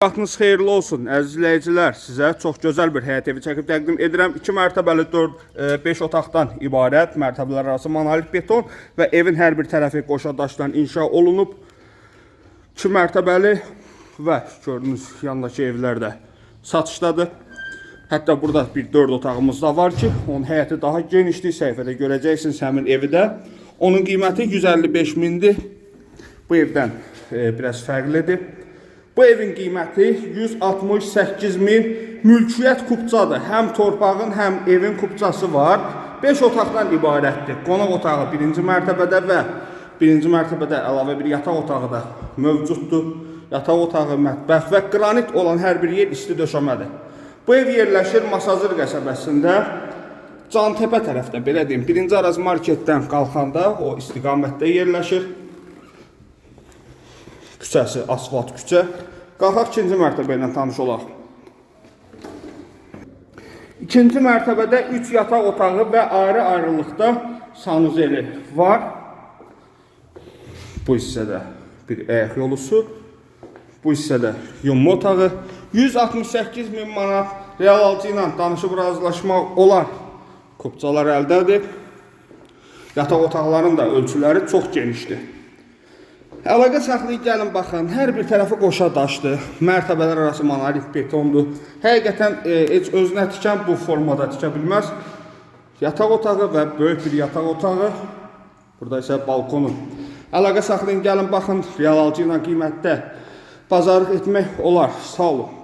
Vaxtınız xeyirli olsun əziz izləyicilər. Sizə çox gözəl bir həyət evi çəkib təqdim edirəm. 2 mərtəbəli 5 otaqdan ibarət, mərtəbələr arası monolit beton və evin hər bir tərəfi qoşa daşdan inşa olunub. 2 mərtəbəli və gördüyünüz yandakı evlər də satışdadır. Hətta burada bir 4 otağımız da var ki, onun həyəti daha genişdir. Səhifədə görəcəksiniz həmin evi də. Onun qiyməti 155 mindir. Bu evdən biraz fərqlidir. Bu evin qiyməti 168 min, mülkiyyət kubcadır. Həm torpağın, həm evin kubcası var. 5 otaqdan ibarətdir. Qonaq otağı 1-ci mərtəbədə və 1-ci mərtəbədə əlavə bir yataq otağı da mövcuddur. Yataq otağı, mətbəx və qranit olan hər bir yer isti döşəmədir. Bu ev yerləşir Masazır qəsəbəsində, Cantəpə tərəfdə, belə deyim. 1-ci Araz marketdən qalxanda o istiqamətdə yerləşir. Küçəsi asfalt küçə. Qalxaq 2-ci mərtəbə ilə tanış olaq. 2-ci mərtəbədə 3 yataq otağı və ayrı-ayrılıqda sanuzeli var. Bu hissədə bir ayaq yolusu. Bu hissədə yumma otağı. 168 min manat real alıcı ilə danışıb razılaşmaq olar. Kubcalar əldədir. Yataq otaqların da ölçüləri çox genişdir. Əlaqə saxlayıb gəlin baxın, hər bir tərəfi qoşa daşdır, mərtəbələr arası monolit betondur. Həqiqətən heç özünə tikən bu formada tikə bilməz. Yataq otağı və böyük bir yataq otağı, burada isə balkonu. Əlaqə saxlayın gəlin baxın, real alıcı ilə qiymətdə bazarlıq etmək olar. Sağ olun.